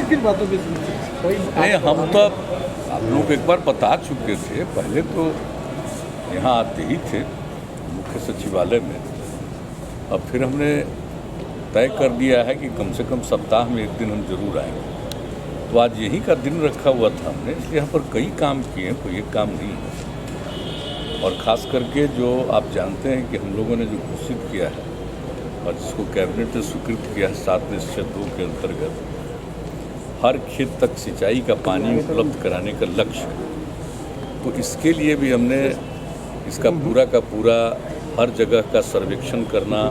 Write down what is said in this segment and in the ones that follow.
किन बातों पे कोई नहीं, हम तो आप लोग एक बार बता चुके थे, पहले तो यहाँ आते ही थे मुख्य सचिवालय में। अब फिर हमने तय कर दिया है कि कम से कम सप्ताह में एक दिन हम जरूर आएंगे। तो आज यही का दिन रखा हुआ था हमने, इसलिए यहाँ पर कई काम किए हैं, कोई एक काम नहीं है। और ख़ास करके जो आप जानते हैं कि हम लोगों ने जो घोषित किया है और जिसको कैबिनेट ने स्वीकृत किया है 7 निश्चय 2 के अंतर्गत, हर खेत तक सिंचाई का पानी उपलब्ध कराने का लक्ष्य। तो इसके लिए भी हमने इसका पूरा का पूरा हर जगह का सर्वेक्षण करना,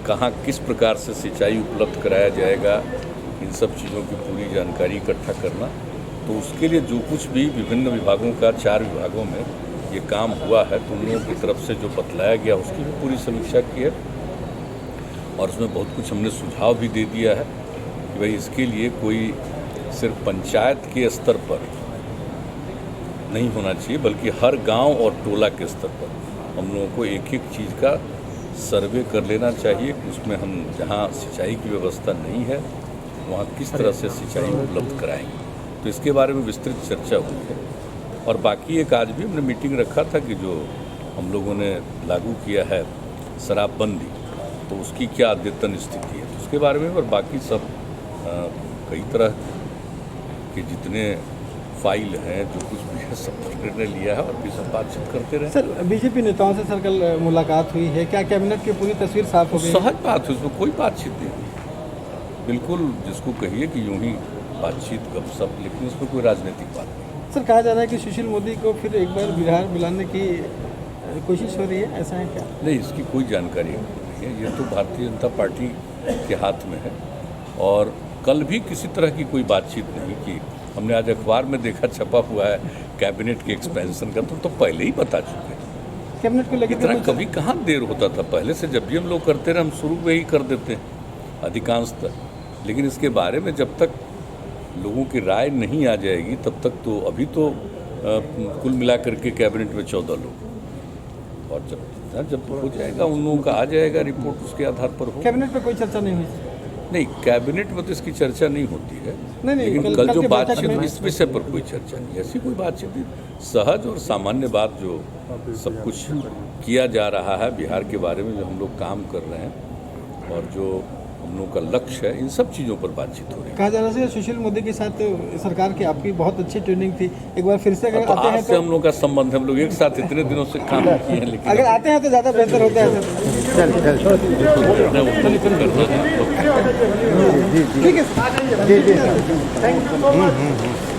कहाँ किस प्रकार से सिंचाई उपलब्ध कराया जाएगा, इन सब चीज़ों की पूरी जानकारी इकट्ठा करना। तो उसके लिए जो कुछ भी विभिन्न विभागों का 4 विभागों में ये काम हुआ है, तो उन लोगों की तरफ से जो बतलाया गया उसकी भी पूरी समीक्षा की है। और उसमें बहुत कुछ हमने सुझाव भी दे दिया है कि भाई इसके लिए कोई सिर्फ पंचायत के स्तर पर नहीं होना चाहिए, बल्कि हर गांव और टोला के स्तर पर हम लोगों को एक एक चीज़ का सर्वे कर लेना चाहिए कि उसमें हम जहां सिंचाई की व्यवस्था नहीं है वहां किस तरह से सिंचाई उपलब्ध कराएंगे। तो इसके बारे में विस्तृत चर्चा हुई है। और बाकी एक आज भी हमने मीटिंग रखा था कि जो हम लोगों ने लागू किया है शराबबंदी, तो उसकी क्या अद्यतन स्थिति है, तो उसके बारे में। और बाकी सब कई तरह के जितने फाइल हैं, जो कुछ भी है, सब पर निर्णय लिया है और भी सब बातचीत करते रहे। सर, बीजेपी नेताओं से सर कल मुलाकात हुई है, क्या कैबिनेट की पूरी तस्वीर साफ हो गई? सहज बात है, उसमें कोई बातचीत नहीं हुई। बिल्कुल जिसको कहिए कि यूं ही बातचीत गपशप, लेकिन उसमें कोई राजनीतिक बात नहीं। सर, कहा जा रहा है कि सुशील मोदी को फिर एक बार बिहार बुलाने की कोशिश हो रही है, ऐसा है क्या? नहीं, इसकी कोई जानकारी नहीं है। ये तो भारतीय जनता पार्टी के हाथ में है। और कल भी किसी तरह की कोई बातचीत नहीं की। हमने आज अखबार में देखा, छपा हुआ है कैबिनेट के एक्सपेंशन का, तो पहले ही बता चुके हैं। कैबिनेट को लेकर इतना कभी कहाँ देर होता था, पहले से जब भी हम लोग करते रहे, हम शुरू में ही कर देते हैं अधिकांशतः। लेकिन इसके बारे में जब तक लोगों की राय नहीं आ जाएगी तब तक तो अभी तो कुल मिलाकर के कैबिनेट में 14 लोग, और जब हो जाएगा उन लोगों का आ जाएगा रिपोर्ट, उसके आधार पर हो। कैबिनेट पर कोई चर्चा नहीं हुई? नहीं, कैबिनेट में तो इसकी चर्चा नहीं होती है। नहीं, लेकिन कल जो बातचीत, इस विषय पर कोई चर्चा नहीं, ऐसी कोई बातचीत नहीं। सहज और सामान्य बात जो सब कुछ किया जा रहा है बिहार के बारे में, जो हम लोग काम कर रहे हैं और जो हम लोगों का लक्ष्य है, इन सब चीज़ों पर बातचीत हो रही है। कहा जा रहा है सुशील मोदी के साथ सरकार की आपकी बहुत अच्छी ट्रेनिंग थी, एक बार फिर से अगर तो आते हैं से हम लोग का संबंध, हम लोग एक साथ इतने दिनों से काम किए हैं, लेकिन अगर आते हैं तो ज़्यादा बेहतर होता है सर। ठीक है, थैंक यू।